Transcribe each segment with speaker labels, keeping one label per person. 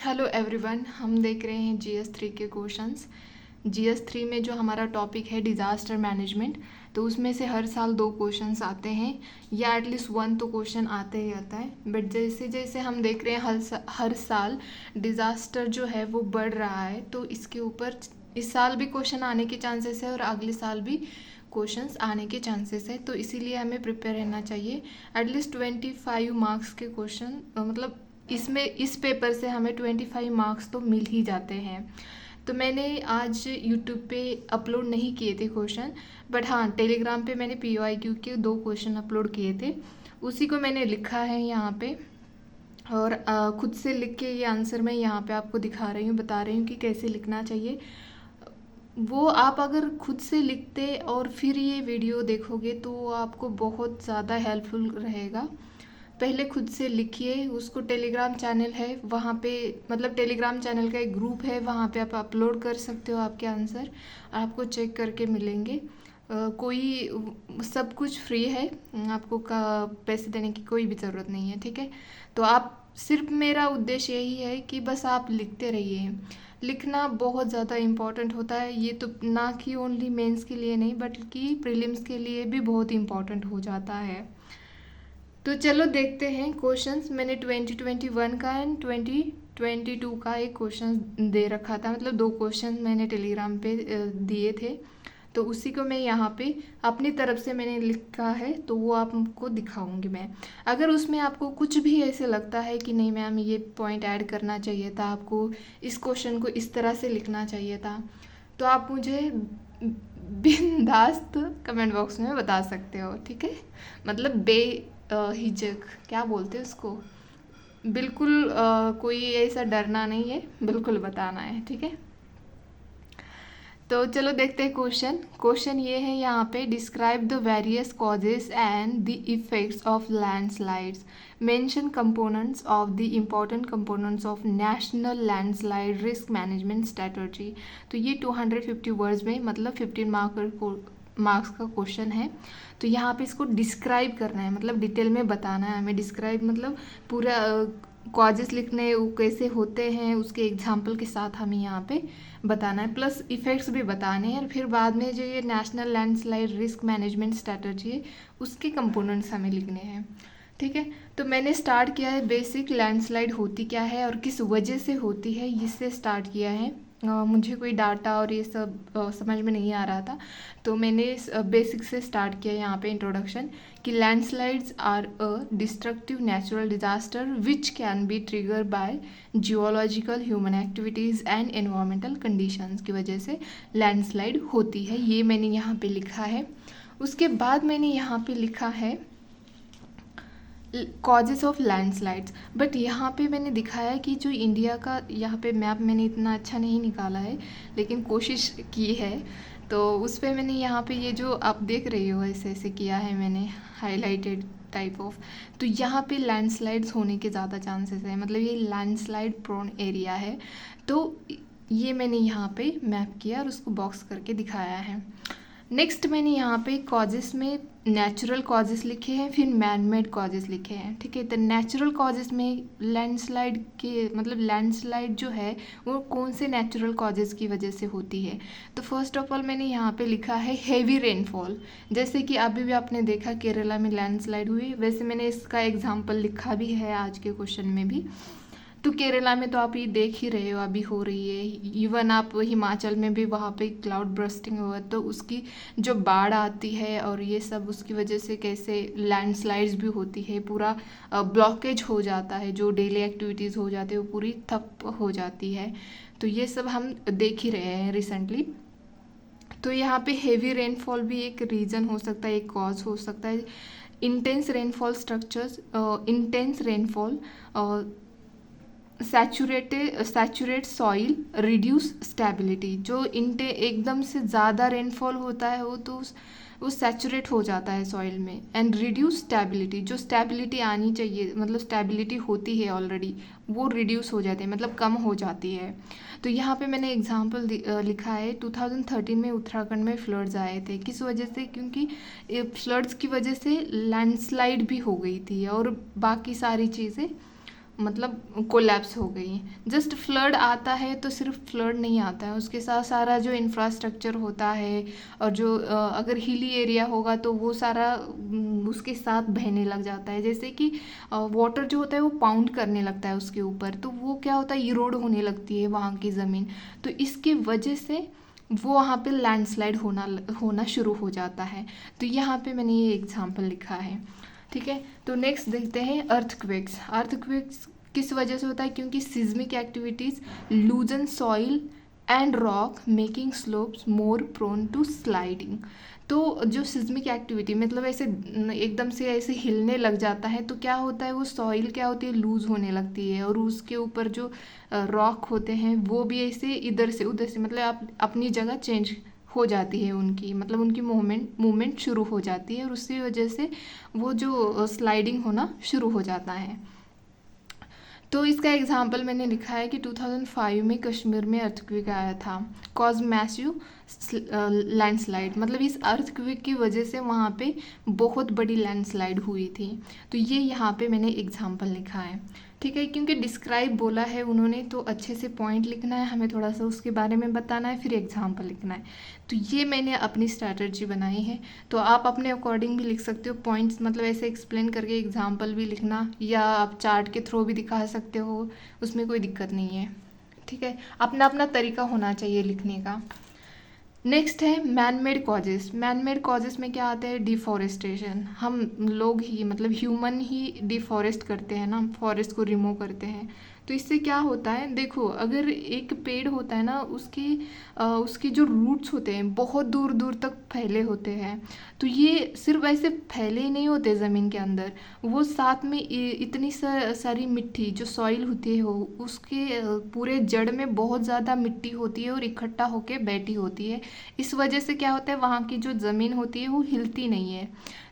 Speaker 1: Hello everyone, हम देख रहे हैं GS3 के क्वेश्चंस। GS3 में जो हमारा टॉपिक है डिज़ास्टर मैनेजमेंट, तो उसमें से हर साल 2 क्वेश्चंस आते हैं या एटलीस्ट 1 तो क्वेश्चन आते ही आता है। बट जैसे जैसे हम देख रहे हैं हर साल डिज़ास्टर जो है वो बढ़ रहा है, तो इसके ऊपर इस साल भी क्वेश्चन आने के चांसेस है और अगले साल भी क्वेश्चंस आने के चांसेस है। तो इसीलिए हमें प्रिपेयर रहना चाहिए। एटलीस्ट 25 मार्क्स के क्वेश्चन मतलब इसमें इस पेपर से हमें 25 मार्क्स तो मिल ही जाते हैं। तो मैंने आज यूट्यूब पे अपलोड नहीं किए थे क्वेश्चन, बट हाँ टेलीग्राम पे मैंने PYQ के 2 क्वेश्चन अपलोड किए थे, उसी को मैंने लिखा है यहाँ पे। और खुद से लिख के ये आंसर मैं यहाँ पे आपको दिखा रही हूँ, बता रही हूँ कि कैसे लिखना चाहिए। वो आप अगर खुद से लिखते और फिर ये वीडियो देखोगे तो आपको बहुत ज़्यादा हेल्पफुल रहेगा। पहले खुद से लिखिए, उसको टेलीग्राम चैनल है वहाँ पे, मतलब टेलीग्राम चैनल का एक ग्रुप है, वहाँ पे आप अपलोड कर सकते हो आपके आंसर, आपको चेक करके मिलेंगे। कोई सब कुछ फ्री है, आपको पैसे देने की कोई भी ज़रूरत नहीं है, ठीक है। तो आप सिर्फ मेरा उद्देश्य यही है कि बस आप लिखते रहिए। लिखना बहुत ज़्यादा इम्पॉर्टेंट होता है, ये तो ना कि ओनली मेंस के लिए नहीं बल्कि प्रीलिम्स के लिए भी बहुत इम्पॉर्टेंट हो जाता है। तो चलो देखते हैं क्वेश्चंस। मैंने 2021 का एंड 2022 का एक क्वेश्चन दे रखा था, मतलब 2 क्वेश्चन मैंने टेलीग्राम पे दिए थे, तो उसी को मैं यहाँ पे अपनी तरफ से मैंने लिखा है, तो वो आपको दिखाऊंगी मैं। अगर उसमें आपको कुछ भी ऐसे लगता है कि नहीं मैम ये पॉइंट ऐड करना चाहिए था, आपको इस क्वेश्चन को इस तरह से लिखना चाहिए था, तो आप मुझे बिंदास्त कमेंट बॉक्स में बता सकते हो, ठीक है। मतलब हिचक क्या बोलते हैं उसको, बिल्कुल कोई ऐसा डरना नहीं है, बिल्कुल बताना है, ठीक है। तो चलो देखते हैं क्वेश्चन। क्वेश्चन ये है यहाँ पे, describe the various causes and the effects of landslides, mention components of the important components of national landslide risk management strategy. तो ये 250 वर्ड्स में, मतलब 15 मार्क्स का क्वेश्चन है। तो यहाँ पे इसको डिस्क्राइब करना है, मतलब डिटेल में बताना है हमें। डिस्क्राइब मतलब पूरा कॉजेस लिखने, वो कैसे होते हैं उसके एग्जाम्पल के साथ हमें यहाँ पे बताना है, प्लस इफ़ेक्ट्स भी बताने हैं। और फिर बाद में जो ये national landslide risk management strategy है उसके कंपोनेंट्स हमें लिखने हैं, ठीक है। तो मैंने स्टार्ट किया है बेसिक लैंडस्लाइड होती क्या है और किस वजह से होती है, इससे स्टार्ट किया है। मुझे कोई डाटा और ये सब समझ में नहीं आ रहा था, तो मैंने बेसिक से स्टार्ट किया यहाँ पे इंट्रोडक्शन, कि landslides are a destructive natural disaster which can be trigger by geological human activities and environmental conditions की वजह से लैंडस्लाइड होती है, ये मैंने यहाँ पे लिखा है। उसके बाद मैंने यहाँ पे लिखा है कॉजेस ऑफ लैंडस्लाइड्स, बट यहाँ पे मैंने दिखाया कि जो इंडिया का यहाँ पे मैप मैंने इतना अच्छा नहीं निकाला है, लेकिन कोशिश की है। तो उस पर मैंने यहाँ पे ये जो आप देख रहे हो ऐसे ऐसे किया है मैंने, हाईलाइटेड टाइप ऑफ। तो यहाँ पे लैंडस्लाइड्स होने के ज़्यादा चांसेस है, मतलब ये लैंडस्लाइड प्रोन एरिया है। तो ये मैंने यहाँ पे मैप किया और उसको बॉक्स करके दिखाया है। नेक्स्ट मैंने यहाँ पे कॉजेस में नेचुरल कॉजेस लिखे हैं, फिर मैन मेड कॉजेस लिखे हैं, ठीक है। तो नेचुरल कॉजेस में लैंडस्लाइड के, मतलब लैंडस्लाइड जो है वो कौन से नेचुरल कॉजेस की वजह से होती है। तो फर्स्ट ऑफ ऑल मैंने यहाँ पे लिखा है हेवी रेनफॉल, जैसे कि अभी भी आपने देखा केरला में लैंडस्लाइड हुई, वैसे मैंने इसका एग्जाम्पल लिखा भी है आज के क्वेश्चन में भी। तो केरला में तो आप ये देख ही रहे हो अभी हो रही है, इवन आप हिमाचल में भी वहाँ पे क्लाउड बर्स्टिंग हुआ, तो उसकी जो बाढ़ आती है और ये सब उसकी वजह से कैसे लैंडस्लाइड्स भी होती है, पूरा ब्लॉकेज हो जाता है, जो डेली एक्टिविटीज़ हो जाती है वो पूरी ठप हो जाती है। तो ये सब हम देख ही रहे हैं रिसेंटली। तो यहाँ पे हेवी रेनफॉल भी एक रीज़न हो सकता है, एक कॉज हो सकता है। Intense rainfall structures, intense rainfall, saturate soil, reduce stability. जो एकदम से ज़्यादा रेनफॉल होता है वो सैचुरेट हो जाता है सॉइल में, एंड रिड्यूस स्टेबिलिटी, जो स्टेबिलिटी आनी चाहिए, मतलब स्टेबिलिटी होती है ऑलरेडी, वो रिड्यूस हो जाती है, मतलब कम हो जाती है। तो यहाँ पे मैंने एग्जांपल लिखा है, 2013 में उत्तराखंड में फ्लड्स आए थे, किस वजह से, क्योंकि फ्लड्स की वजह से लैंडस्लाइड भी हो गई थी और बाकी सारी चीज़ें, मतलब कोलैप्स हो गई। जस्ट फ्लड आता है तो सिर्फ फ्लड नहीं आता है, उसके साथ सारा जो इंफ्रास्ट्रक्चर होता है और जो अगर हिली एरिया होगा तो वो सारा उसके साथ बहने लग जाता है। जैसे कि वाटर जो होता है वो पाउंड करने लगता है उसके ऊपर, तो वो क्या होता है, इरोड होने लगती है वहाँ की ज़मीन। तो इसके वजह से वो वहाँ पे लैंडस्लाइड होना शुरू हो जाता है। तो यहाँ पे मैंने ये एग्जांपल लिखा है। ठीक है, तो नेक्स्ट देखते हैं अर्थक्वेक्स। अर्थक्वेक्स किस वजह से होता है, क्योंकि seismic activities loosen soil and rock making slopes more prone to sliding. तो जो सिज्मिक एक्टिविटी मतलब ऐसे एकदम से ऐसे हिलने लग जाता है तो क्या होता है, वो सॉइल क्या होती है, लूज होने लगती है, और उसके ऊपर जो रॉक होते हैं वो भी ऐसे इधर से उधर से मतलब आप अपनी जगह चेंज हो जाती है उनकी, मतलब उनकी मूवमेंट शुरू हो जाती है, और उसी वजह से वो जो स्लाइडिंग होना शुरू हो जाता है। तो इसका एग्जांपल मैंने लिखा है कि 2005 में कश्मीर में अर्थक्वेक आया था, कॉज मैसिव लैंडस्लाइड, मतलब इस अर्थक्वेक की वजह से वहाँ पे बहुत बड़ी लैंडस्लाइड हुई थी। तो ये यहाँ पे मैंने एग्जांपल लिखा है। ठीक है, क्योंकि डिस्क्राइब बोला है उन्होंने तो अच्छे से पॉइंट लिखना है, हमें थोड़ा सा उसके बारे में बताना है, फिर एग्जांपल लिखना है। तो ये मैंने अपनी स्ट्रैटेजी बनाई है। तो आप अपने अकॉर्डिंग भी लिख सकते हो पॉइंट्स, मतलब ऐसे एक्सप्लेन करके एग्जांपल भी लिखना, या आप चार्ट के थ्रू भी दिखा सकते हो, उसमें कोई दिक्कत नहीं है। ठीक है, अपना अपना तरीका होना चाहिए लिखने का। नेक्स्ट है man made causes. Man made causes में क्या आता है, डिफॉरेस्टेशन। हम लोग ही मतलब ह्यूमन ही डिफॉरेस्ट करते हैं ना, फॉरेस्ट को रिमूव करते हैं। तो इससे क्या होता है, देखो अगर एक पेड़ होता है ना, उसके जो रूट्स होते हैं बहुत दूर दूर तक फैले होते हैं। तो ये सिर्फ ऐसे फैले ही नहीं होते ज़मीन के अंदर, वो साथ में इतनी सारी मिट्टी जो सॉइल होती है वो उसके पूरे जड़ में बहुत ज़्यादा मिट्टी होती है और इकट्ठा होके बैठी होती है। इस वजह से क्या होता है, वहाँ की जो ज़मीन होती है वो हिलती नहीं है।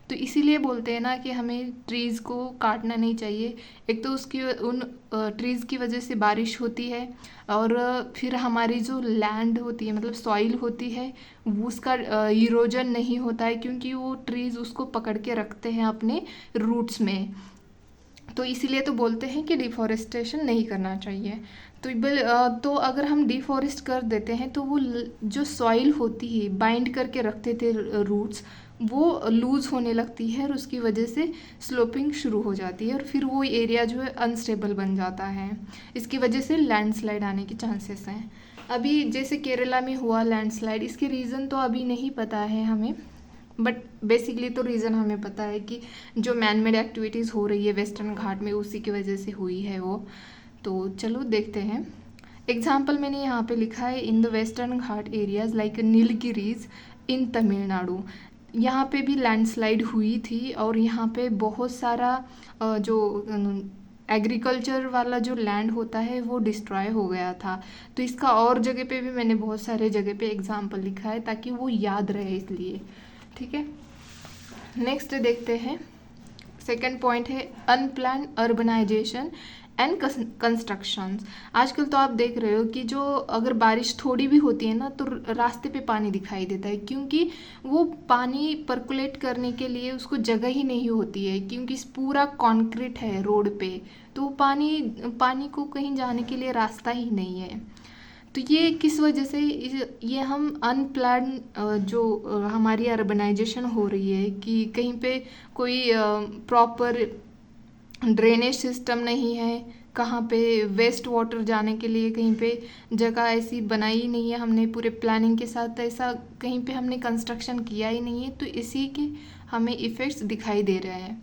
Speaker 1: तो इसीलिए बोलते हैं ना कि हमें ट्रीज़ को काटना नहीं चाहिए। एक तो उसकी उन ट्रीज़ की वजह से बारिश होती है, और फिर हमारी जो लैंड होती है मतलब सॉइल होती है वो उसका इरोजन नहीं होता है, क्योंकि वो ट्रीज़ उसको पकड़ के रखते हैं अपने रूट्स में। तो इसीलिए तो बोलते हैं कि डिफॉरेस्टेशन नहीं करना चाहिए। तो अगर हम डिफॉरेस्ट कर देते हैं तो वो जो सॉइल होती है बाइंड करके रखते थे रूट्स, वो लूज़ होने लगती है, और उसकी वजह से स्लोपिंग शुरू हो जाती है, और फिर वो एरिया जो है अनस्टेबल बन जाता है। इसकी वजह से लैंडस्लाइड आने के चांसेस हैं। अभी जैसे केरला में हुआ लैंडस्लाइड, इसके रीज़न तो अभी नहीं पता है हमें, बट बेसिकली तो रीज़न हमें पता है कि जो मैन मेड एक्टिविटीज़ हो रही है वेस्टर्न घाट में उसी की वजह से हुई है वो। तो चलो देखते हैं। एग्जाम्पल मैंने यहाँ पे लिखा है, इन द वेस्टर्न घाट areas like Nilgiris in Tamil Nadu. यहाँ पे भी लैंडस्लाइड हुई थी, और यहाँ पे बहुत सारा जो एग्रीकल्चर वाला जो लैंड होता है वो डिस्ट्रॉय हो गया था। तो इसका और जगह पे भी मैंने बहुत सारे जगह पे एग्जाम्पल लिखा है ताकि वो याद रहे इसलिए। ठीक है, नेक्स्ट देखते हैं। सेकंड पॉइंट है अनप्लान्ड अर्बनाइजेशन एंड कंस्ट्रक्शंस। आजकल तो आप देख रहे हो कि जो अगर बारिश थोड़ी भी होती है ना तो रास्ते पे पानी दिखाई देता है, क्योंकि वो पानी पर्कुलेट करने के लिए उसको जगह ही नहीं होती है, क्योंकि पूरा कंक्रीट है रोड पे, तो पानी को कहीं जाने के लिए रास्ता ही नहीं है। तो ये किस वजह से, ये हम अनप्लान जो हमारी अर्बनाइजेशन हो रही है कि कहीं पे कोई प्रॉपर ड्रेनेज सिस्टम नहीं है, कहाँ पे वेस्ट वाटर जाने के लिए कहीं पे जगह ऐसी बनाई नहीं है हमने पूरे प्लानिंग के साथ, ऐसा कहीं पे हमने कंस्ट्रक्शन किया ही नहीं है, तो इसी के हमें इफ़ेक्ट्स दिखाई दे रहे हैं।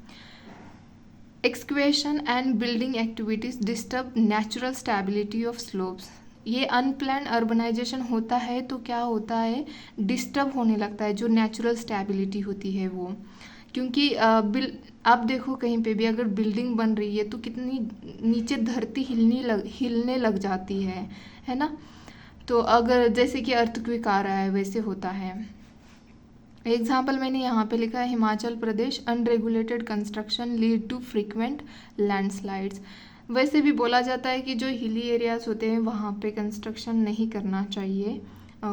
Speaker 1: Excavation and building activities disturb natural stability of slopes. ये अनप्लान्ड अर्बनाइजेशन होता है तो क्या होता है, डिस्टर्ब होने लगता है जो नेचुरल स्टेबिलिटी होती है वो, क्योंकि आप देखो कहीं पे भी अगर बिल्डिंग बन रही है तो कितनी नीचे धरती हिलने लग जाती है ना। तो अगर जैसे कि अर्थक्वेक आ रहा है वैसे होता है। एग्जाम्पल मैंने यहाँ पे लिखा है, Himachal Pradesh unregulated construction lead to frequent landslides. वैसे भी बोला जाता है कि जो हिली एरियाज होते हैं वहाँ पे कंस्ट्रक्शन नहीं करना चाहिए,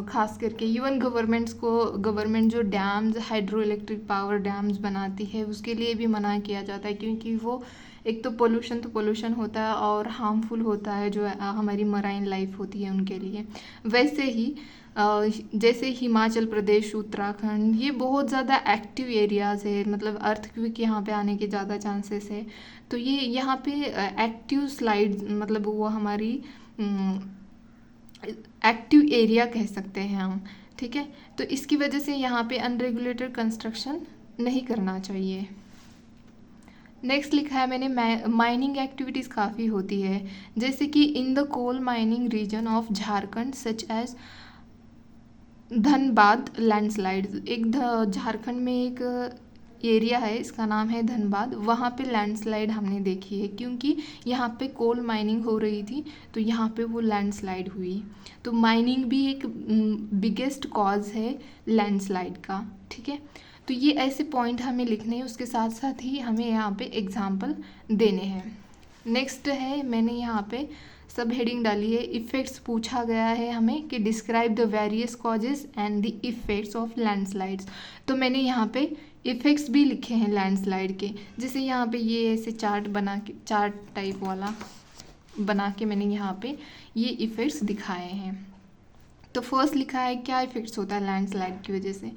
Speaker 1: खास करके इवन गवर्नमेंट जो dams hydro electric power dams बनाती है उसके लिए भी मना किया जाता है, क्योंकि वो एक तो पोल्यूशन होता है और हार्मफुल होता है जो हमारी मराइन लाइफ होती है उनके लिए। वैसे ही जैसे हिमाचल प्रदेश, उत्तराखंड, ये बहुत ज़्यादा एक्टिव एरियाज़ है, मतलब अर्थक्वेक यहाँ पे आने के ज़्यादा चांसेस है। तो ये यहाँ पे एक्टिव स्लाइड, मतलब वो हमारी एक्टिव एरिया कह सकते हैं हम, ठीक है। तो इसकी वजह से यहाँ पे अनरेगुलेटेड कंस्ट्रक्शन नहीं करना चाहिए। नेक्स्ट लिखा है मैंने, माइनिंग एक्टिविटीज़ काफ़ी होती है, जैसे कि in the coal mining region of Jharkhand such as Dhanbad landslide. एक झारखंड में एक एरिया है, इसका नाम है धनबाद, वहाँ पे लैंडस्लाइड हमने देखी है, क्योंकि यहाँ पे कोल माइनिंग हो रही थी तो यहाँ पे वो लैंडस्लाइड हुई। तो माइनिंग भी एक बिगेस्ट कॉज है लैंडस्लाइड का, ठीक है। तो ये ऐसे पॉइंट हमें लिखने हैं, उसके साथ साथ ही हमें यहाँ पे एग्जाम्पल देने हैं। नेक्स्ट है, मैंने यहाँ पे सब हेडिंग डाली है, इफ़ेक्ट्स पूछा गया है हमें कि describe the various causes and the effects of landslides. तो मैंने यहाँ पे इफ़ेक्ट्स भी लिखे हैं लैंडस्लाइड के, जैसे यहाँ पे ये ऐसे चार्ट बना के, चार्ट टाइप वाला बना के मैंने यहाँ पे ये इफ़ेक्ट्स दिखाए हैं। तो फर्स्ट लिखा है क्या इफ़ेक्ट्स होता है लैंडस्लाइड की वजह से।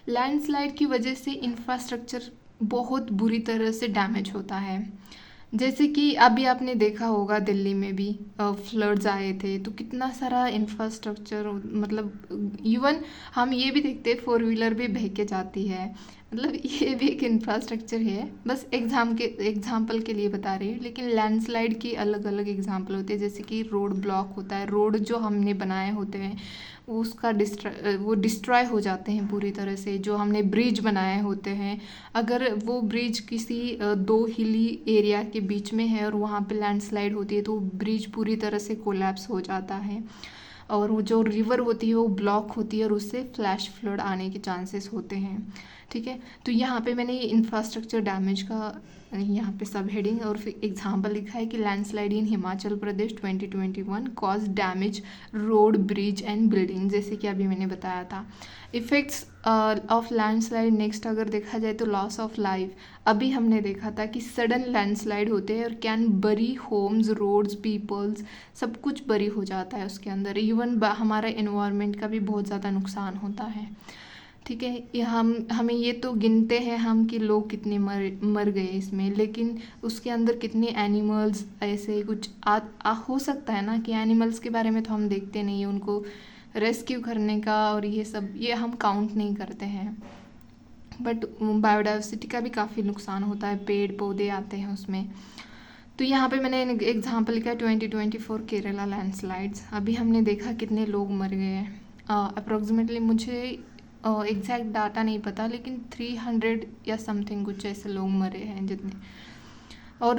Speaker 1: लैंडस्लाइड की वजह से इंफ्रास्ट्रक्चर बहुत बुरी तरह से डैमेज होता है, जैसे कि अभी आपने देखा होगा दिल्ली में भी फ्लड्स आए थे, तो कितना सारा इंफ्रास्ट्रक्चर, मतलब इवन हम ये भी देखते हैं 4 व्हीलर भी बह के जाती है, मतलब ये भी एक इंफ्रास्ट्रक्चर है। बस एग्जाम्पल के लिए बता रही हूँ, लेकिन लैंडस्लाइड की अलग अलग एग्जाम्पल होते हैं, जैसे कि रोड ब्लॉक होता है, रोड जो हमने बनाए होते हैं उसका वो डिस्ट्रॉय हो जाते हैं पूरी तरह से। जो हमने ब्रिज बनाए होते हैं, अगर वो ब्रिज किसी 2 हिली एरिया के बीच में है और वहाँ पे लैंडस्लाइड होती है तो ब्रिज पूरी तरह से कोलैप्स हो जाता है, और वो जो रिवर होती है वो ब्लॉक होती है और उससे फ्लैश फ्लड आने के चांसेस होते हैं, ठीक है। तो यहाँ पे मैंने ये इंफ्रास्ट्रक्चर डैमेज का यहाँ पे सब हेडिंग और फिर एग्जाम्पल लिखा है कि landslide in Himachal Pradesh 2021 cause damage road, bridge and building, जैसे कि अभी मैंने बताया था। इफ़ेक्ट्स ऑफ लैंडस्लाइड, नेक्स्ट अगर देखा जाए तो लॉस ऑफ लाइफ, अभी हमने देखा था कि सडन लैंडस्लाइड होते हैं और कैन बरी होम्स, रोड्स, पीपल्स, सब कुछ बरी हो जाता है उसके अंदर। इवन हमारा एनवायरनमेंट का भी बहुत ज़्यादा नुकसान होता है, ठीक है। ये हमें ये तो गिनते हैं हम कि लोग कितने मर गए इसमें, लेकिन उसके अंदर कितने एनिमल्स ऐसे कुछ हो सकता है ना, कि एनिमल्स के बारे में तो हम देखते नहीं हैं, उनको रेस्क्यू करने का और ये सब ये हम काउंट नहीं करते हैं। बट बायोडाइवर्सिटी का भी काफ़ी नुकसान होता है, पेड़ पौधे आते हैं उसमें। तो यहाँ पे मैंने एग्जाम्पल लिखा है 2024 केरला लैंडस्लाइड्स। अभी हमने देखा कितने लोग मर गए हैं, अप्रोक्सीमेटली मुझे एग्जैक्ट डाटा नहीं पता, लेकिन 300 या समथिंग कुछ ऐसे लोग मरे हैं जितने। और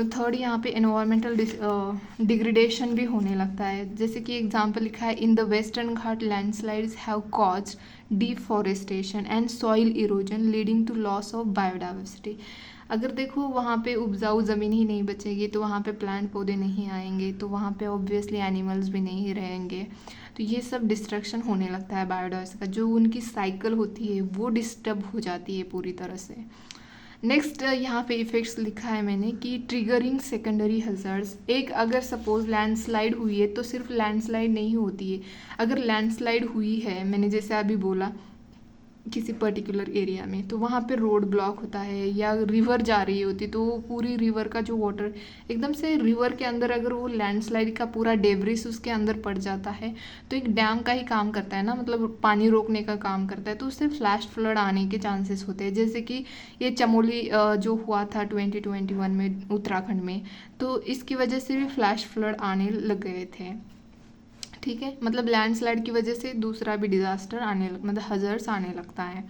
Speaker 1: थर्ड यहाँ पे एनवायरमेंटल डिग्रेडेशन भी होने लगता है, जैसे कि एग्जांपल लिखा है in the western Ghat landslides have caused deforestation and soil erosion leading to loss of biodiversity. अगर देखो वहाँ पे उपजाऊ ज़मीन ही नहीं बचेगी तो वहाँ पे प्लांट पौधे नहीं आएंगे, तो वहाँ पे ऑब्वियसली एनिमल्स भी नहीं रहेंगे, तो ये सब डिस्ट्रक्शन होने लगता है बायोडाइवर्सिटी का, जो उनकी साइकिल होती है वो डिस्टर्ब हो जाती है पूरी तरह से। नेक्स्ट यहाँ पे इफ़ेक्ट्स लिखा है मैंने कि ट्रिगरिंग सेकेंडरी हज़ार्ड्स। एक अगर सपोज लैंडस्लाइड हुई है तो सिर्फ लैंडस्लाइड नहीं होती है, अगर लैंडस्लाइड हुई है, मैंने जैसे अभी बोला किसी पर्टिकुलर एरिया में, तो वहाँ पे रोड ब्लॉक होता है या रिवर जा रही होती, तो पूरी रिवर का जो वाटर एकदम से रिवर के अंदर, अगर वो लैंडस्लाइड का पूरा डेब्रिस उसके अंदर पड़ जाता है तो एक डैम का ही काम करता है ना, मतलब पानी रोकने का काम करता है, तो उससे फ्लैश फ्लड आने के चांसेस होते हैं। जैसे कि ये चमोली जो हुआ था 2021 में उत्तराखंड में, तो इसकी वजह से भी फ्लैश फ्लड आने लग गए थे, ठीक है। मतलब लैंडस्लाइड की वजह से दूसरा भी डिज़ास्टर मतलब हज़ार्ड्स आने लगता है।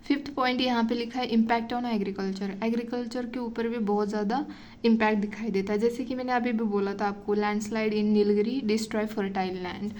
Speaker 1: फिफ्थ पॉइंट यहाँ पे लिखा है इम्पैक्ट ऑन एग्रीकल्चर। एग्रीकल्चर के ऊपर भी बहुत ज़्यादा इम्पैक्ट दिखाई देता है, जैसे कि मैंने अभी भी बोला था आपको, लैंडस्लाइड इन नीलगिरी डिस्ट्रॉय फर्टाइल लैंड।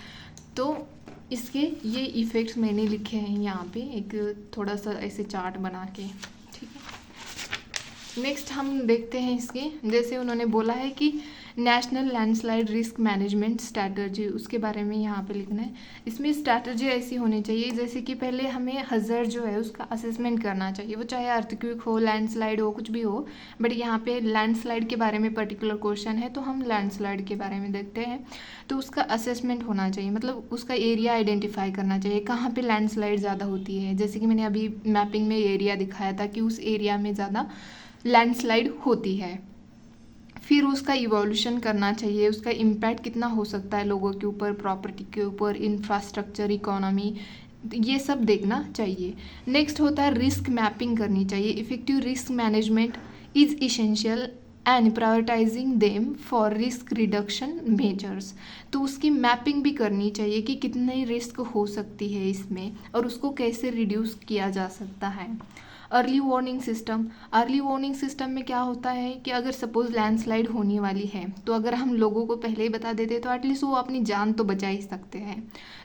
Speaker 1: तो इसके ये इफ़ेक्ट्स मैंने लिखे हैं यहाँ पे एक थोड़ा सा ऐसे चार्ट बना के, ठीक है। नेक्स्ट हम देखते हैं इसके, जैसे उन्होंने बोला है कि national landslide risk management strategy, उसके बारे में यहाँ पे लिखना है। इसमें स्ट्रैटेजी ऐसी होनी चाहिए जैसे कि पहले हमें हज़ार जो है उसका असेसमेंट करना चाहिए, वो चाहे अर्थक्वेक हो, लैंडस्लाइड हो, कुछ भी हो, बट यहाँ पे लैंडस्लाइड के बारे में पर्टिकुलर क्वेश्चन है तो हम लैंडस्लाइड के बारे में देखते हैं। तो उसका असेसमेंट होना चाहिए, मतलब उसका एरिया आइडेंटिफाई करना चाहिए, कहाँ पे लैंडस्लाइड ज़्यादा होती है। जैसे कि मैंने अभी मैपिंग में एरिया दिखाया था कि उस एरिया में ज़्यादा लैंडस्लाइड होती है। फिर उसका इवोल्यूशन करना चाहिए, उसका इम्पैक्ट कितना हो सकता है लोगों के ऊपर, प्रॉपर्टी के ऊपर, इंफ्रास्ट्रक्चर, इकोनॉमी, ये सब देखना चाहिए। नेक्स्ट होता है रिस्क मैपिंग करनी चाहिए। Effective risk management is essential and prioritising them for risk reduction measures. तो उसकी मैपिंग भी करनी चाहिए कि कितनी रिस्क हो सकती है इसमें और उसको कैसे रिड्यूस किया जा सकता है। Early warning system, early warning system में क्या होता है कि अगर सपोज लैंडस्लाइड होने वाली है तो अगर हम लोगों को पहले ही बता देते तो एटलीस्ट वो अपनी जान तो बचा ही सकते हैं।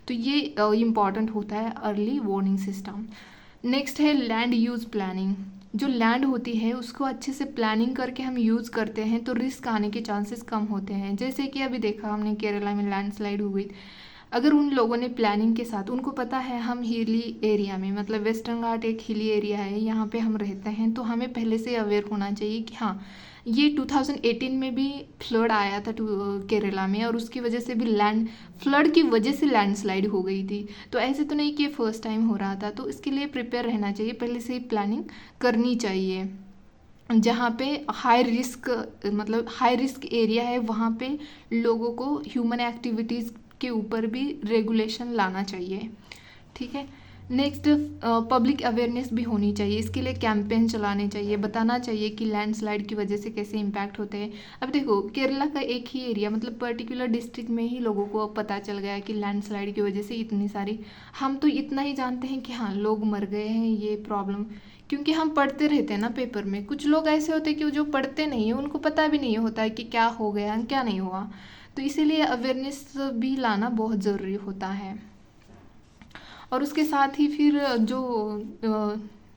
Speaker 1: तो ये इम्पॉर्टेंट होता है अर्ली वार्निंग सिस्टम। नेक्स्ट है लैंड यूज़ प्लानिंग। जो लैंड होती है उसको अच्छे से प्लानिंग करके हम यूज़ करते हैं तो रिस्क आने के चांसेस कम होते हैं। जैसे कि अभी देखा हमने केरला में लैंडस्लाइड हुई, अगर उन लोगों ने प्लानिंग के साथ, उनको पता है हम हिली एरिया में, मतलब वेस्टर्न घाट एक हिली एरिया है, यहाँ पे हम रहते हैं, तो हमें पहले से अवेयर होना चाहिए कि हाँ ये 2018 में भी फ्लड आया था केरला में और उसकी वजह से भी फ्लड की वजह से लैंडस्लाइड हो गई थी। तो ऐसे तो नहीं कि फर्स्ट टाइम हो रहा था, तो इसके लिए प्रिपेयर रहना चाहिए, पहले से ही प्लानिंग करनी चाहिए। जहाँ पे हाई रिस्क, मतलब हाई रिस्क एरिया है, वहाँ पे लोगों को ह्यूमन एक्टिविटीज़ के ऊपर भी रेगुलेशन लाना चाहिए। ठीक है। नेक्स्ट पब्लिक अवेयरनेस भी होनी चाहिए, इसके लिए कैंपेन चलाने चाहिए, बताना चाहिए कि लैंडस्लाइड की वजह से कैसे इम्पैक्ट होते हैं। अब देखो केरला का एक ही एरिया, मतलब पर्टिकुलर डिस्ट्रिक्ट में ही लोगों को अब पता चल गया कि लैंडस्लाइड की वजह से इतनी सारी, हम तो इतना ही जानते हैं कि हाँ लोग मर गए हैं, ये प्रॉब्लम, क्योंकि हम पढ़ते रहते हैं ना पेपर में। कुछ लोग ऐसे होते हैं कि जो पढ़ते नहीं है, उनको पता भी नहीं होता है कि क्या हो गया क्या नहीं हुआ, तो इसीलिए अवेयरनेस भी लाना बहुत ज़रूरी होता है। और उसके साथ ही फिर जो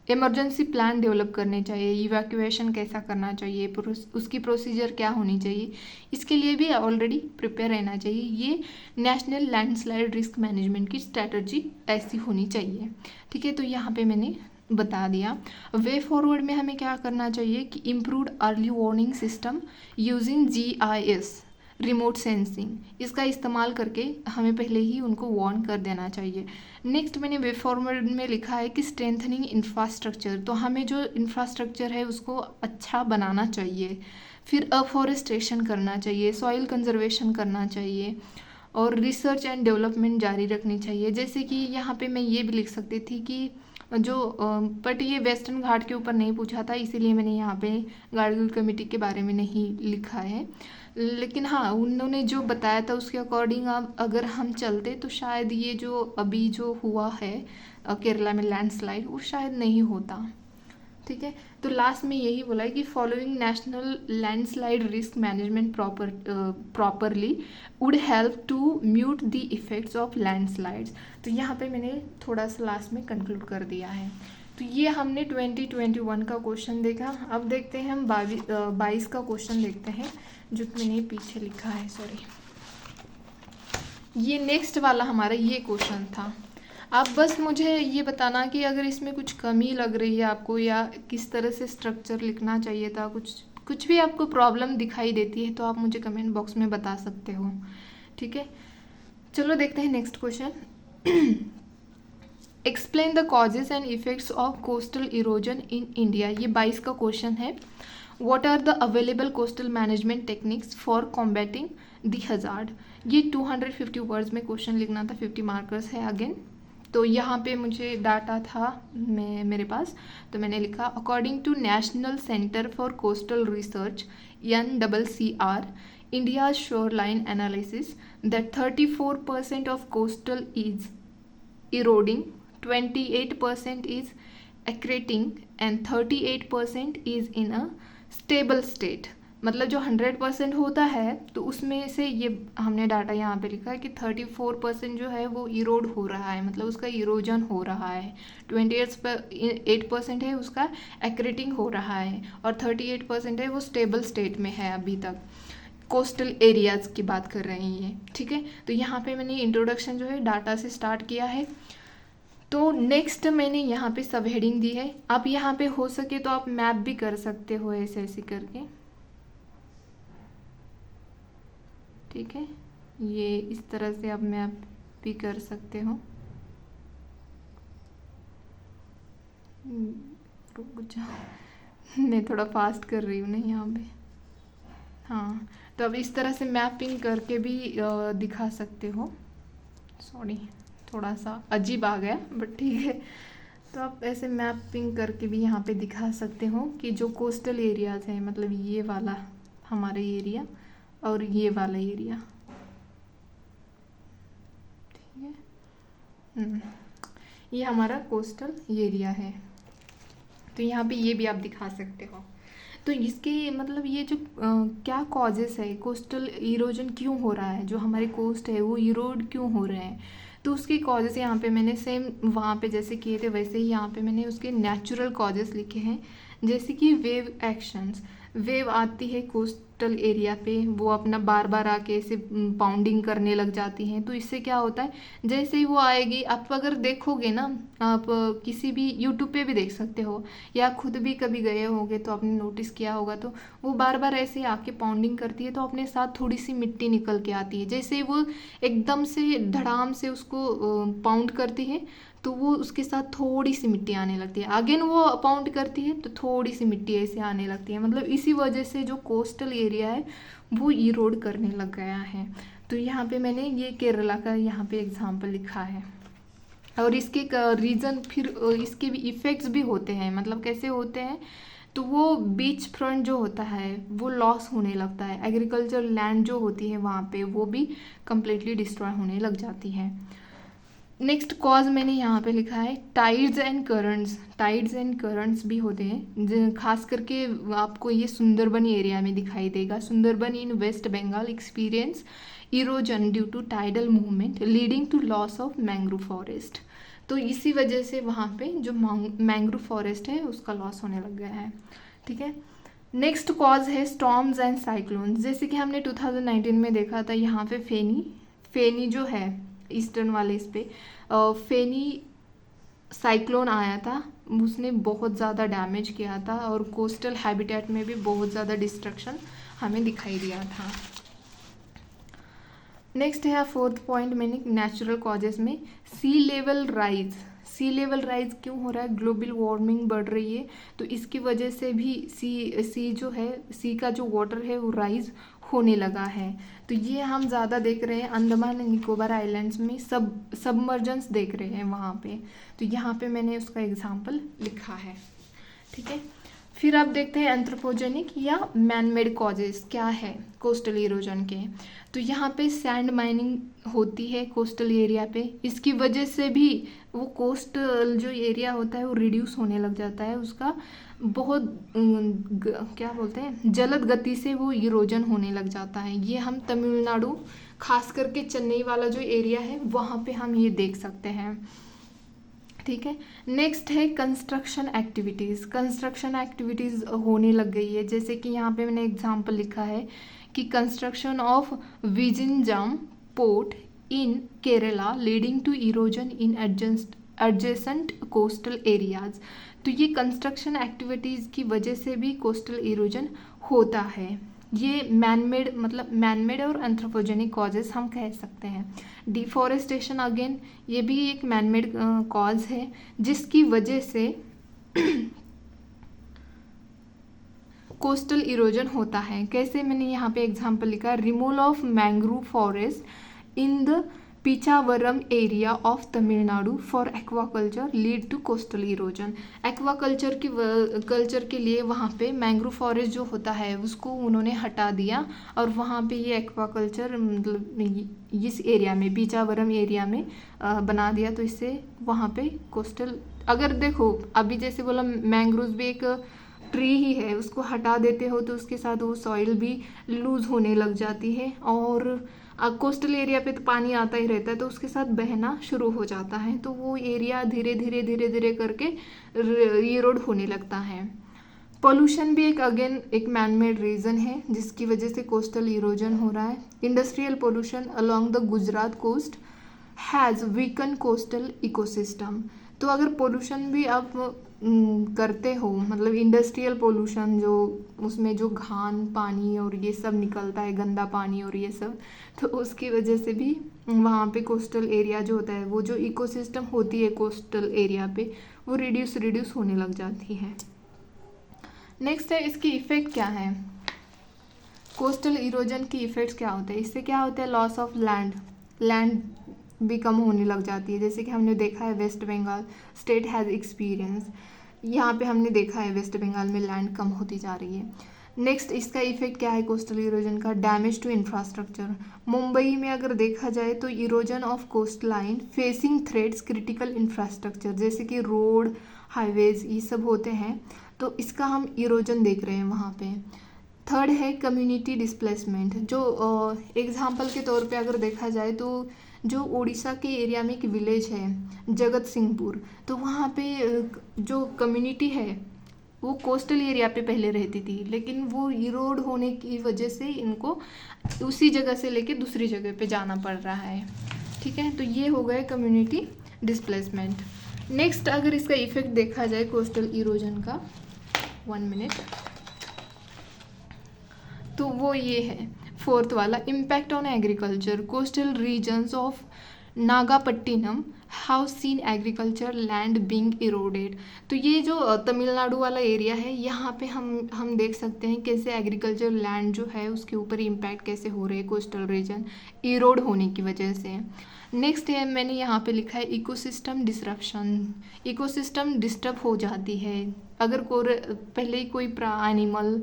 Speaker 1: इमरजेंसी प्लान डेवलप करने चाहिए, इवैक्यूएशन कैसा करना चाहिए, उसकी प्रोसीजर क्या होनी चाहिए, इसके लिए भी ऑलरेडी प्रिपेयर रहना चाहिए। ये नेशनल लैंडस्लाइड रिस्क मैनेजमेंट की स्ट्रैटेजी ऐसी होनी चाहिए। ठीक है, तो यहाँ पे मैंने बता दिया। वे फॉरवर्ड में हमें क्या करना चाहिए कि improved early warning system using GIS, remote sensing, इसका इस्तेमाल करके हमें पहले ही उनको वार्न कर देना चाहिए। नेक्स्ट मैंने वे फॉरवर्ड में लिखा है कि स्ट्रेंथनिंग इंफ्रास्ट्रक्चर, तो हमें जो इंफ्रास्ट्रक्चर है उसको अच्छा बनाना चाहिए। फिर अफॉरेस्टेशन करना चाहिए, सॉइल कंजर्वेशन करना चाहिए और रिसर्च एंड डेवलपमेंट जारी रखनी चाहिए। जैसे कि यहाँ पे मैं ये भी लिख सकती थी कि जो बट ये वेस्टर्न घाट के ऊपर नहीं पूछा था, इसीलिए मैंने यहाँ पे गार्गिल कमेटी के बारे में नहीं लिखा है। लेकिन हाँ उन्होंने जो बताया था उसके अकॉर्डिंग अब अगर हम चलते तो शायद ये जो अभी जो हुआ है केरला में लैंडस्लाइड, वो शायद नहीं होता। ठीक है, तो लास्ट में यही बोला है कि following national landslide risk management properly would help to mute the effects of landslides. तो यहाँ पे मैंने थोड़ा सा लास्ट में कंक्लूड कर दिया है। तो ये हमने 2021 का क्वेश्चन देखा। अब देखते हैं हम 22 का क्वेश्चन देखते हैं जो मैंने पीछे लिखा है, सॉरी, ये नेक्स्ट वाला हमारा ये क्वेश्चन था। आप बस मुझे ये बताना कि अगर इसमें कुछ कमी लग रही है आपको या किस तरह से स्ट्रक्चर लिखना चाहिए था, कुछ भी आपको प्रॉब्लम दिखाई देती है तो आप मुझे कमेंट बॉक्स में बता सकते हो। ठीक है, चलो देखते हैं next question. Explain the causes and effects of coastal erosion in India, ये 22 का क्वेश्चन है। What are the available coastal management techniques for combating the hazard, ये 250 वर्ड्स में क्वेश्चन लिखना था, 50 मार्कर्स है अगेन। तो यहाँ पे मुझे डाटा था मेरे पास, तो मैंने लिखा according to national centre for coastal research NCCR India shoreline analysis that 34% of coastal is eroding, 28% is accreting and 38% is in a stable state. मतलब जो 100% होता है तो उसमें से ये हमने डाटा यहाँ पे लिखा है कि 34% जो है वो इरोड हो रहा है, मतलब उसका इरोजन हो रहा है, 28% है उसका एक्रेटिंग हो रहा है और 38% है वो स्टेबल स्टेट में है अभी तक। कोस्टल एरियाज़ की बात कर रहे हैं ये, ठीक है। तो यहाँ पे मैंने इंट्रोडक्शन जो है डाटा से स्टार्ट किया है। तो नेक्स्ट मैंने यहाँ पे सब हेडिंग दी है। आप यहाँ पे हो सके तो आप मैप भी कर सकते हो ऐसे ऐसे करके, ठीक है। ये इस तरह से आप मैप भी कर सकते हो। रुक जाओ, मैं थोड़ा फास्ट कर रही हूँ ना यहाँ पे। हाँ, तो अब इस तरह से मैपिंग करके भी दिखा सकते हो। सॉरी, थोड़ा सा अजीब आ गया बट ठीक है। तो आप ऐसे मैपिंग करके भी यहाँ पे दिखा सकते हो कि जो कोस्टल एरियाज हैं, मतलब ये वाला हमारा एरिया और ये वाला एरिया, ठीक है। ये हमारा कोस्टल एरिया है। तो यहाँ पे ये भी आप दिखा सकते हो। तो इसके मतलब ये जो क्या कॉजेस है, कोस्टल इरोजन क्यों हो रहा है, जो हमारे कोस्ट है वो इरोड क्यों हो रहे हैं, तो उसके कॉजेस यहाँ पे मैंने सेम वहाँ पे जैसे किए थे वैसे ही यहाँ पे मैंने उसके नेचुरल कॉजेस लिखे हैं। जैसे कि वेव एक्शंस, वेव आती है कोस्टल एरिया पे, वो अपना बार बार आके ऐसे पाउंडिंग करने लग जाती हैं। तो इससे क्या होता है, जैसे ही वो आएगी, आप अगर देखोगे ना, आप किसी भी यूट्यूब पे भी देख सकते हो या खुद भी कभी गए होगे तो आपने नोटिस किया होगा, तो वो बार बार ऐसे आके पाउंडिंग करती है तो अपने साथ थोड़ी सी मिट्टी निकल के आती है। जैसे ही वो एकदम से धड़ाम से उसको पाउंड करती है तो वो उसके साथ थोड़ी सी मिट्टी आने लगती है। अगेन वो पाउंड करती है तो थोड़ी सी मिट्टी ऐसे आने लगती है। मतलब इसी वजह से जो कोस्टल एरिया है वो इरोड करने लग गया है। तो यहाँ पे मैंने ये केरला का यहाँ पे एग्जाम्पल लिखा है। और इसके रीज़न फिर इसके भी इफ़ेक्ट्स भी होते हैं। मतलब कैसे होते हैं, तो वो बीच फ्रंट जो होता है वो लॉस होने लगता है। एग्रीकल्चर लैंड जो होती है वहाँ पे वो भी कम्प्लीटली डिस्ट्रॉय होने लग जाती है। नेक्स्ट कॉज मैंने यहाँ पे लिखा है tides and currents. Tides and currents भी होते हैं, खास करके आपको ये सुंदरबन एरिया में दिखाई देगा। Sundarban in west Bengal experience erosion due to tidal movement leading to loss of mangrove forest. तो इसी वजह से वहाँ पे जो मैंग्रोव फॉरेस्ट है उसका लॉस होने लग गया है, ठीक है। नेक्स्ट कॉज है स्टॉर्म्स एंड साइक्लोन्स। जैसे कि हमने 2019 में देखा था यहाँ पे फेनी जो है ईस्टर्न वाले इस पे फेनी साइक्लोन आया था, उसने बहुत ज़्यादा डैमेज किया था और कोस्टल हैबिटेट में भी बहुत ज़्यादा डिस्ट्रक्शन हमें दिखाई दिया था। नेक्स्ट है फोर्थ पॉइंट मैंने नेचुरल कॉजेस में सी लेवल राइज। सी लेवल राइज क्यों हो रहा है, ग्लोबल वार्मिंग बढ़ रही है तो इसकी वजह से भी सी जो है, सी का जो वाटर है वो राइज होने लगा है। तो ये हम ज़्यादा देख रहे हैं अंडमान एंड निकोबार आइलैंड्स में, सबमर्जेंस देख रहे हैं वहाँ पे। तो यहाँ पे मैंने उसका एग्जाम्पल लिखा है, ठीक है। फिर आप देखते हैं एंथ्रोपोजेनिक या मैन मेड कॉजेस क्या है कोस्टल इरोजन के। तो यहाँ पे सैंड माइनिंग होती है कोस्टल एरिया पे, इसकी वजह से भी वो कोस्टल जो एरिया होता है वो रिड्यूस होने लग जाता है, उसका बहुत क्या बोलते हैं जलद गति से वो इरोजन होने लग जाता है। ये हम तमिलनाडु खास करके चेन्नई वाला जो एरिया है वहाँ पे हम ये देख सकते हैं, ठीक है। नेक्स्ट है कंस्ट्रक्शन एक्टिविटीज़। कंस्ट्रक्शन एक्टिविटीज़ होने लग गई है, जैसे कि यहाँ पे मैंने एग्जांपल लिखा है कि construction of Vizhinjam port in Kerala leading to erosion in adjacent coastal areas. तो ये कंस्ट्रक्शन एक्टिविटीज़ की वजह से भी कोस्टल इरोजन होता है। ये मैनमेड, मतलब मैनमेड और एंथ्रोपोजेनिक कॉजेस हम कह सकते हैं। डिफॉरेस्टेशन अगेन ये भी एक मैनमेड कॉज है जिसकी वजह से कोस्टल इरोजन होता है। कैसे, मैंने यहाँ पे एग्जांपल लिखा है removal of mangrove forest in the Pichavaram area of Tamil Nadu for aquaculture lead to coastal erosion. Aquaculture के लिए वहाँ पे मैंग्रोव फॉरेस्ट जो होता है उसको उन्होंने हटा दिया और वहाँ पे ये एक्वाकल्चर मतलब इस एरिया में पिचावरम एरिया में बना दिया। तो इससे वहाँ पे कोस्टल, अगर देखो अभी जैसे बोला मैंग्रोव भी एक ट्री ही है, उसको हटा देते हो तो उसके साथ वो सॉइल भी लूज होने लग जाती है और कोस्टल एरिया पे तो पानी आता ही रहता है तो उसके साथ बहना शुरू हो जाता है, तो वो एरिया धीरे धीरे करके इरोड होने लगता है। पोल्यूशन भी एक अगेन एक मैन मेड रीज़न है जिसकी वजह से कोस्टल इरोजन हो रहा है। Industrial pollution along the Gujarat coast has weaken coastal ecosystem. तो अगर पोल्यूशन भी आप करते हो, मतलब इंडस्ट्रियल पोल्यूशन जो उसमें जो घान पानी और ये सब निकलता है, गंदा पानी और ये सब, तो उसकी वजह से भी वहाँ पे कोस्टल एरिया जो होता है, वो जो इकोसिस्टम होती है कोस्टल एरिया पे, वो रिड्यूस होने लग जाती है। नेक्स्ट है इसकी इफ़ेक्ट क्या है। कोस्टल इरोजन की इफ़ेक्ट्स क्या होते हैं, इससे क्या होता है, लॉस ऑफ लैंड भी कम होने लग जाती है। जैसे कि हमने देखा है West Bengal state has experience, यहाँ पे हमने देखा है वेस्ट बंगाल में लैंड कम होती जा रही है। नेक्स्ट इसका इफेक्ट क्या है कोस्टल इरोजन का, डैमेज टू इंफ्रास्ट्रक्चर। मुंबई में अगर देखा जाए तो erosion of coast line facing threats critical infrastructure, जैसे कि रोड हाईवेज ये सब होते हैं, तो इसका हम इरोजन देख रहे हैं वहाँ पे। थर्ड है कम्युनिटी डिस्प्लेसमेंट। जो एग्जाम्पल के तौर पे अगर देखा जाए तो जो उड़ीसा के एरिया में एक विलेज है जगत सिंहपुर, तो वहाँ पे जो कम्युनिटी है वो कोस्टल एरिया पे पहले रहती थी, लेकिन वो इरोड होने की वजह से इनको उसी जगह से लेके दूसरी जगह पे जाना पड़ रहा है। ठीक है, तो ये हो गया कम्युनिटी डिस्प्लेसमेंट। नेक्स्ट अगर इसका इफेक्ट देखा जाए कोस्टल इरोजन का, 1 मिनट, तो वो ये है फोर्थ वाला, impact on agriculture. Coastal regions of Nagapattinam how seen agriculture land being eroded. तो ये जो तमिलनाडु वाला एरिया है, यहाँ पे हम देख सकते हैं कैसे एग्रीकल्चर लैंड जो है उसके ऊपर इम्पैक्ट कैसे हो रहे हैं कोस्टल रीजन इरोड होने की वजह से। नेक्स्ट है मैंने यहाँ पे लिखा है इकोसिस्टम डिसरप्शन। इकोसिस्टम डिस्टर्ब हो जाती है अगर पहले ही कोई एनिमल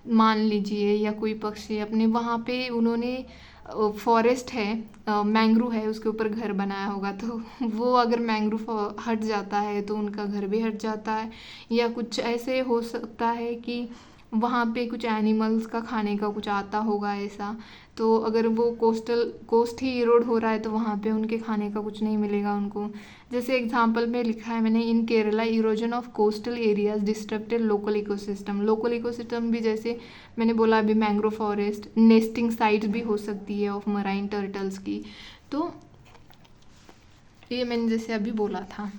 Speaker 1: मान लीजिए या कोई पक्षी अपने वहाँ पे उन्होंने फॉरेस्ट है, मैंग्रोव है, उसके ऊपर घर बनाया होगा, तो वो अगर मैंग्रोव हट जाता है तो उनका घर भी हट जाता है। या कुछ ऐसे हो सकता है कि वहाँ पे कुछ एनिमल्स का खाने का कुछ आता होगा ऐसा, तो अगर वो कोस्ट ही इरोड हो रहा है तो वहाँ पे उनके खाने का कुछ नहीं मिलेगा उनको। जैसे एग्जांपल में लिखा है मैंने, in Kerala erosion of coastal areas disturbed local ecosystem. Local ecosystem भी जैसे मैंने बोला अभी मैंग्रोव फॉरेस्ट, नेस्टिंग साइट्स भी हो सकती है ऑफ मराइन टर्टल्स की, तो ये मैंने जैसे अभी बोला था।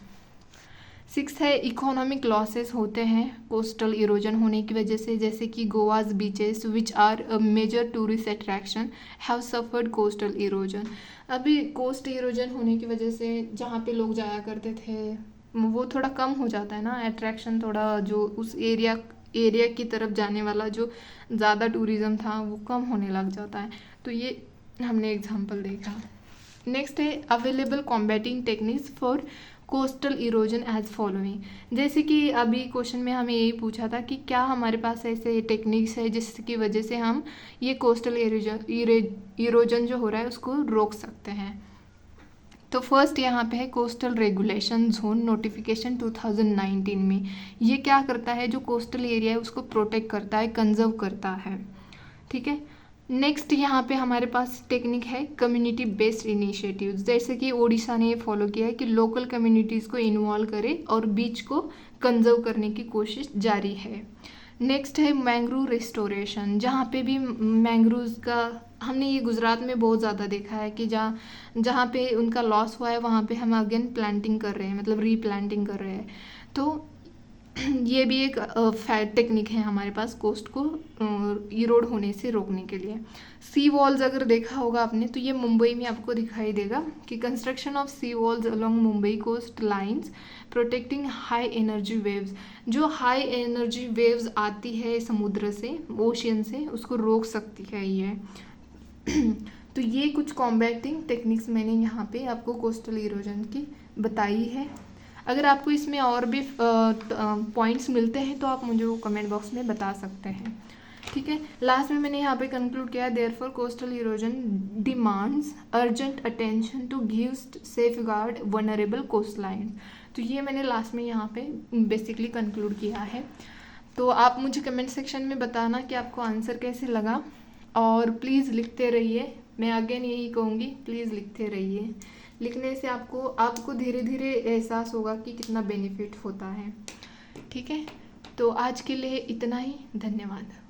Speaker 1: 6 है इकोनॉमिक लॉसेस होते हैं कोस्टल इरोजन होने की वजह से, जैसे कि Goa's beaches which are a major tourist attraction have suffered coastal erosion. अभी कोस्ट इरोजन होने की वजह से जहाँ पे लोग जाया करते थे वो थोड़ा कम हो जाता है ना, अट्रैक्शन थोड़ा जो उस एरिया की तरफ जाने वाला जो ज़्यादा टूरिज़्म था वो कम होने लग जाता है। तो ये हमने एग्जाम्पल देखा। नेक्स्ट है available combating techniques for coastal erosion as following. जैसे कि अभी क्वेश्चन में हमें यही पूछा था कि क्या हमारे पास ऐसे टेक्निक्स है जिसकी वजह से हम ये कोस्टल इरोजन जो हो रहा है उसको रोक सकते हैं। तो फर्स्ट यहाँ पे है कोस्टल रेगुलेशन जोन नोटिफिकेशन 2019 में। ये क्या करता है, जो कोस्टल एरिया है उसको प्रोटेक्ट करता है, कंजर्व करता है। ठीक है, नेक्स्ट यहाँ पे हमारे पास टेक्निक है कम्युनिटी बेस्ड इनिशिएटिव्स। जैसे कि ओडिशा ने ये फॉलो किया है कि लोकल कम्युनिटीज़ को इन्वॉल्व करे और बीच को कंजर्व करने की कोशिश जारी है। नेक्स्ट है मैंग्रोव रिस्टोरेशन, जहाँ पे भी मैंग्रोव्स का हमने ये गुजरात में बहुत ज़्यादा देखा है कि जहाँ पे उनका लॉस हुआ है वहाँ पे हम अगेन प्लांटिंग कर रहे हैं, मतलब रीप्लांटिंग कर रहे हैं। तो ये भी एक फैट टेक्निक है हमारे पास कोस्ट को इरोड होने से रोकने के लिए। सी वॉल्स अगर देखा होगा आपने तो ये मुंबई में आपको दिखाई देगा कि construction of sea walls along Mumbai coast lines protecting high energy waves. जो हाई एनर्जी वेव्स आती है समुद्र से, ओशियन से, उसको रोक सकती है ये। तो ये कुछ कॉम्बैटिंग टेक्निक्स मैंने यहाँ पे आपको कोस्टल इरोजन की बताई है। अगर आपको इसमें और भी पॉइंट्स मिलते हैं तो आप मुझे वो कमेंट बॉक्स में बता सकते हैं। ठीक है, लास्ट में मैंने यहाँ पे कंक्लूड किया, therefore coastal erosion demands urgent attention to give safeguard vulnerable coast line. तो ये मैंने लास्ट में यहाँ पे बेसिकली कंक्लूड किया है। तो आप मुझे कमेंट सेक्शन में बताना कि आपको आंसर कैसे लगा, और प्लीज़ लिखते रहिए। मैं अगेन यही कहूँगी, प्लीज़ लिखते रहिए। लिखने से आपको धीरे धीरे एहसास होगा कि कितना बेनिफिट होता है। ठीक है, तो आज के लिए इतना ही, धन्यवाद।